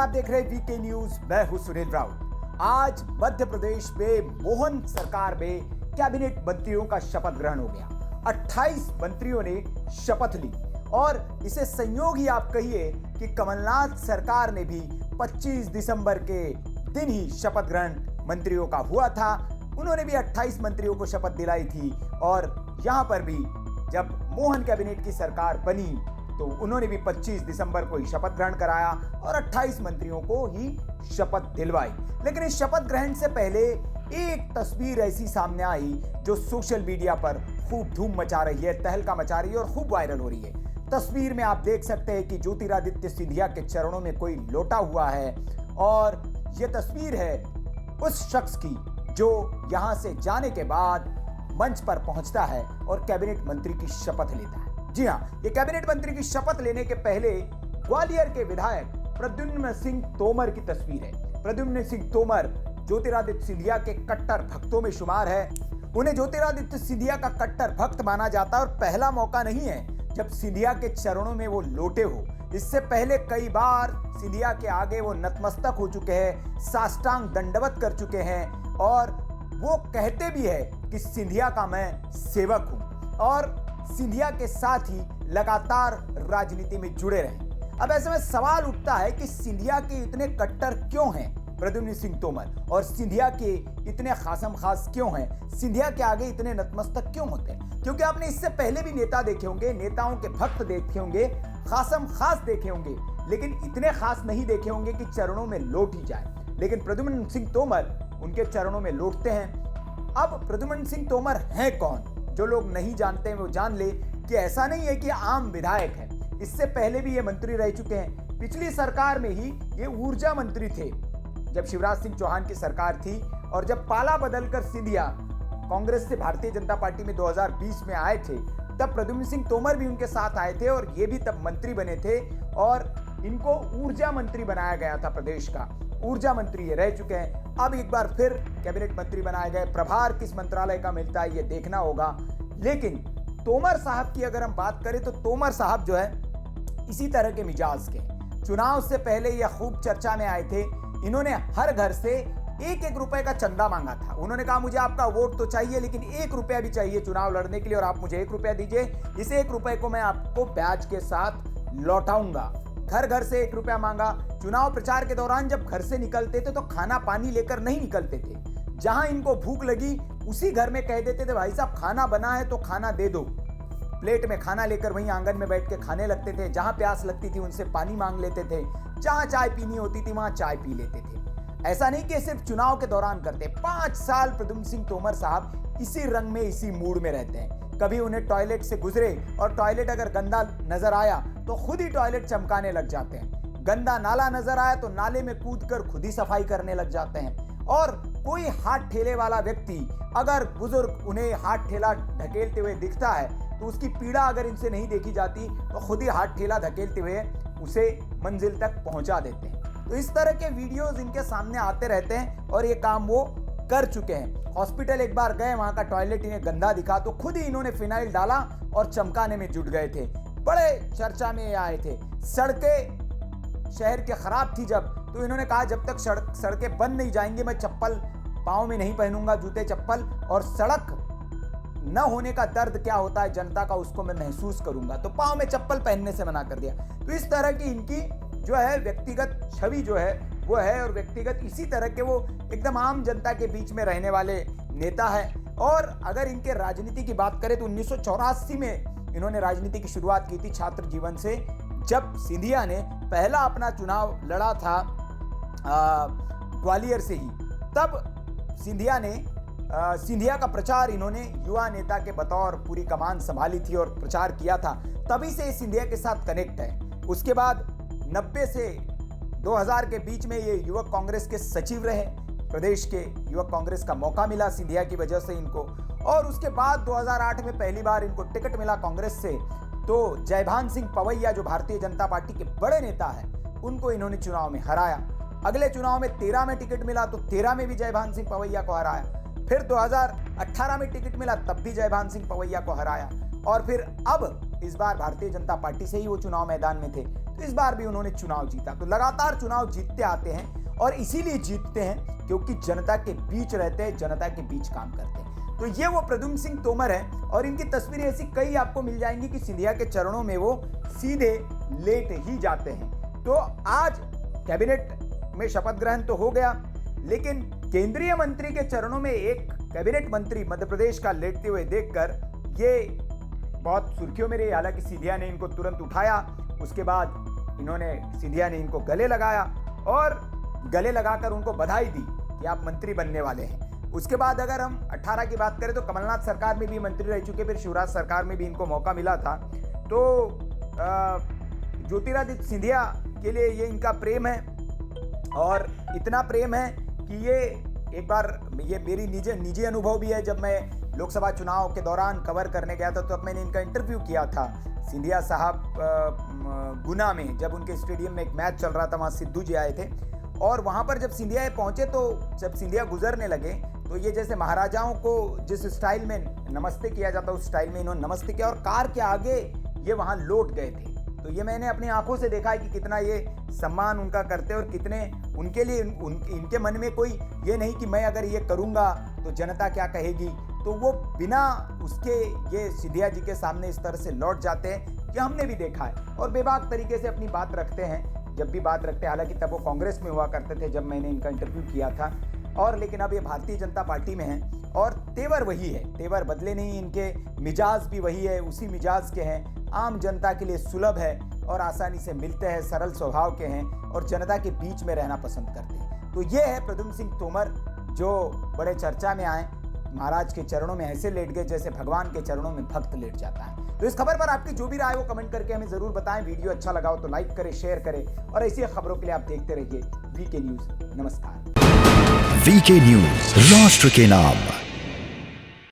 आप देख रहे हैं वीके न्यूज। मैं हूं सुनील राउत। आज मध्य प्रदेश में मोहन सरकार में कैबिनेट मंत्रियों का शपथ ग्रहण हो गया। 28 मंत्रियों ने शपथ ली और इसे संयोग ही आप कहिए कि कमलनाथ सरकार ने भी 25 दिसंबर के दिन ही शपथ ग्रहण मंत्रियों का हुआ था। उन्होंने भी 28 मंत्रियों को शपथ दिलाई थी और यहां पर भी जब मोहन कैबिनेट की सरकार बनी तो उन्होंने भी 25 दिसंबर को ही शपथ ग्रहण कराया और 28 मंत्रियों को ही शपथ दिलवाई। लेकिन इस शपथ ग्रहण से पहले एक तस्वीर ऐसी सामने आई जो सोशल मीडिया पर खूब धूम मचा रही है, तहलका मचा रही है और खूब वायरल हो रही है। तस्वीर में आप देख सकते हैं कि ज्योतिरादित्य सिंधिया के चरणों में कोई लोटा हुआ है और यह तस्वीर है उस शख्स की जो यहां से जाने के बाद मंच पर पहुंचता है और कैबिनेट मंत्री की शपथ लेता है। जी हां, ये कैबिनेट मंत्री की शपथ लेने के पहले ग्वालियर के विधायक प्रद्युम्न सिंह तोमर की तस्वीर है। प्रद्युम्न सिंह तोमर ज्योतिरादित्य सिंधिया के कट्टर भक्तों में शुमार है। उन्हें ज्योतिरादित्य सिंधिया का कट्टर भक्त माना जाता है और पहला मौका नहीं है जब सिंधिया के चरणों में वो लोटे हो। इससे पहले कई बार सिंधिया के आगे वो नतमस्तक हो चुके हैं, साष्टांग दंडवत कर चुके हैं और वो कहते भी है कि सिंधिया का मैं सेवक हूं और सिंधिया के साथ ही लगातार राजनीति में जुड़े रहे। अब ऐसे में सवाल उठता है कि सिंधिया के इतने कट्टर क्यों हैं प्रद्युम्न सिंह तोमर और सिंधिया के इतने खासम खास क्यों हैं, सिंधिया के आगे इतने नतमस्तक क्यों होते हैं? क्योंकि आपने इससे पहले भी नेता देखे होंगे, नेताओं के भक्त देखे होंगे, खासम खास देखे होंगे, लेकिन इतने खास नहीं देखे होंगे कि चरणों में लौट ही जाए। लेकिन प्रद्युम्न सिंह तोमर उनके चरणों में लौटते हैं। अब प्रद्युम्न सिंह तोमर हैं कौन? जो लोग नहीं जानते हैं वो जान ले कि ऐसा नहीं है कि आम विधायक है। इससे पहले भी ये मंत्री रह चुके हैं। पिछली सरकार में ही ये ऊर्जा मंत्री थे जब शिवराज सिंह चौहान की सरकार थी और जब पाला बदलकर सिंधिया कांग्रेस से भारतीय जनता पार्टी में 2020 में आए थे तब प्रद्युम्न सिंह तोमर भी उनके साथ आए थे और ये भी तब मंत्री बने थे और इनको ऊर्जा मंत्री बनाया गया था। प्रदेश का ऊर्जा मंत्री ये रह चुके हैं। अब एक बार फिर कैबिनेट मंत्री बनाए गए। प्रभार किस मंत्रालय का मिलता है ये देखना होगा। लेकिन तोमर साहब की अगर हम बात करें तो तोमर साहब जो है इसी तरह के मिजाज के। चुनाव से पहले ये खूब चर्चा में आए थे। इन्होंने हर घर से 1-1 रुपए का चंदा मांगा था। उन्होंने कहा मुझे आपका वोट तो चाहिए लेकिन 1 रुपया भी चाहिए चुनाव लड़ने के लिए और आप मुझे 1 रुपया दीजिए। इस 1 रुपए को मैं आपको ब्याज के साथ लौटाऊंगा। घर घर से 1 रुपया मांगा। चुनाव प्रचार के दौरान जब घर से निकलते थे तो खाना पानी लेकर नहीं निकलते थे। जहां इनको भूख लगी उसी घर में कह देते थे भाई साहब खाना बना है तो खाना दे दो। प्लेट में खाना लेकर वहीं आंगन में बैठ के खाने लगते थे। जहां प्यास लगती थी उनसे पानी मांग लेते थे। जहां चाय पीनी होती थी वहां चाय पी लेते थे। ऐसा नहीं कि सिर्फ चुनाव के दौरान करते। 5 साल प्रद्युम्न सिंह तोमर साहब इसी रंग में, इसी मूड में रहते हैं। कभी उन्हें टॉयलेट से गुजरे और टॉयलेट अगर गंदा नजर आया तो खुद ही टॉयलेट चमकाने लग जाते हैं। गंदा नाला नजर आया तो नाले में कूदकर खुद ही सफाई करने लग जाते हैं। और कोई हाथ ठेले वाला व्यक्ति अगर बुजुर्ग उन्हें हाथ ठेला ढकेलते हुए दिखता है तो उसकी पीड़ा अगर इनसे नहीं देखी जाती तो खुद ही हाथ ठेला धकेलते हुए उसे मंजिल तक पहुंचा देते हैं। तो इस तरह के वीडियोस इनके सामने आते रहते हैं और ये काम वो कर चुके हैं। हॉस्पिटल एक बार गए, वहां का टॉयलेट इन्हें गंदा दिखा तो खुद ही इन्होंने फिनाइल डाला और चमकाने में जुट गए थे। बड़े चर्चा में आए थे। सड़कें शहर के खराब थी जब, तो इन्होंने कहा जब तक सड़कें बंद नहीं जाएंगी मैं चप्पल पाँव में नहीं पहनूंगा, जूते चप्पल, और सड़क न होने का दर्द क्या होता है जनता का उसको मैं महसूस करूंगा, तो पाँव में चप्पल पहनने से मना कर दिया। तो इस तरह की इनकी जो है व्यक्तिगत छवि जो है वो है और व्यक्तिगत इसी तरह के वो एकदम आम जनता के बीच में रहने वाले नेता है। और अगर इनके राजनीति की बात करें तो 1984 में इन्होंने राजनीति की शुरुआत की थी छात्र जीवन से, जब सिंधिया ने पहला अपना चुनाव लड़ा था ग्वालियर से ही। तब सिंधिया का प्रचार इन्होंने युवा नेता के बतौर पूरी कमान संभाली थी और प्रचार किया था। तभी से सिंधिया के साथ कनेक्ट है। उसके बाद 90 से 2000 के बीच में ये युवक कांग्रेस के सचिव रहे। प्रदेश के युवक कांग्रेस का मौका मिला सिंधिया की वजह से इनको। और उसके बाद 2008 में पहली बार इनको टिकट मिला कांग्रेस से, तो जयभान सिंह पवैया जो भारतीय जनता पार्टी के बड़े नेता हैं उनको इन्होंने चुनाव में हराया। अगले चुनाव में 13 में टिकट मिला तो 13 में भी जयभान सिंह पवैया को हराया। फिर 2018 में टिकट मिला तब भी जयभान सिंह पवैया को हराया। और फिर अब इस बार भारतीय जनता पार्टी से ही वो चुनाव मैदान में थे, तो इस बार भी उन्होंने चुनाव जीता। तो लगातार चुनाव जीतते आते हैं और इसीलिए जीतते हैं क्योंकि जनता के बीच रहते हैं, जनता के बीच काम करते हैं। तो ये वो प्रद्युम्न सिंह तोमर है और इनकी तस्वीरें ऐसी कई आपको मिल जाएंगी कि सिंधिया के चरणों में वो सीधे लेट ही जाते हैं। तो आज कैबिनेट में शपथ ग्रहण तो हो गया, लेकिन केंद्रीय मंत्री के चरणों में एक कैबिनेट मंत्री मध्य प्रदेश का लेटते हुए देखकर ये बहुत सुर्खियों में रही। हालांकि सिंधिया ने इनको तुरंत उठाया, उसके बाद सिंधिया ने इनको गले लगाया और गले लगाकर उनको बधाई दी कि आप मंत्री बनने वाले हैं। उसके बाद अगर हम 18 की बात करें तो कमलनाथ सरकार में भी मंत्री रह चुके, फिर शिवराज सरकार में भी इनको मौका मिला था। तो ज्योतिरादित्य सिंधिया के लिए ये इनका प्रेम है और इतना प्रेम है कि ये एक बार ये मेरी निजी अनुभव भी है। जब मैं लोकसभा चुनाव के दौरान कवर करने गया था तो मैंने इनका इंटरव्यू किया था सिंधिया साहब गुना में, जब उनके स्टेडियम में एक मैच चल रहा था, वहाँ सिद्धू जी आए थे और वहाँ पर जब सिंधिया पहुँचे तो जब सिंधिया गुजरने लगे तो ये जैसे महाराजाओं को जिस स्टाइल में नमस्ते किया जाता उस स्टाइल में इन्होंने नमस्ते किया और कार के आगे ये वहाँ लौट गए थे। तो ये मैंने अपनी आंखों से देखा है कि कितना ये सम्मान उनका करते और कितने उनके लिए इनके मन में कोई ये नहीं कि मैं अगर ये करूँगा तो जनता क्या कहेगी, तो वो बिना उसके ये सिंधिया जी के सामने इस तरह से लौट जाते हैं कि हमने भी देखा है और बेबाक तरीके से अपनी बात रखते हैं जब भी बात रखते हैं। हालांकि तब वो कांग्रेस में हुआ करते थे जब मैंने इनका इंटरव्यू किया था, और लेकिन अब ये भारतीय जनता पार्टी में हैं और तेवर वही है, तेवर बदले नहीं, इनके मिजाज भी वही है, उसी मिजाज के हैं, आम जनता के लिए सुलभ है और आसानी से मिलते हैं, सरल स्वभाव के हैं और जनता के बीच में रहना पसंद करते हैं। तो ये है प्रद्युम्न सिंह तोमर जो बड़े चर्चा में आए, महाराज के चरणों में ऐसे लेट गए जैसे भगवान के चरणों में भक्त लेट जाता है। तो इस खबर पर आपकी जो भी राय है वो कमेंट करके हमें जरूर बताएं। वीडियो अच्छा लगा हो तो लाइक करें, शेयर करें और ऐसी खबरों के लिए आप देखते रहिए वीके न्यूज। नमस्कार। वीके न्यूज, राष्ट्र के नाम।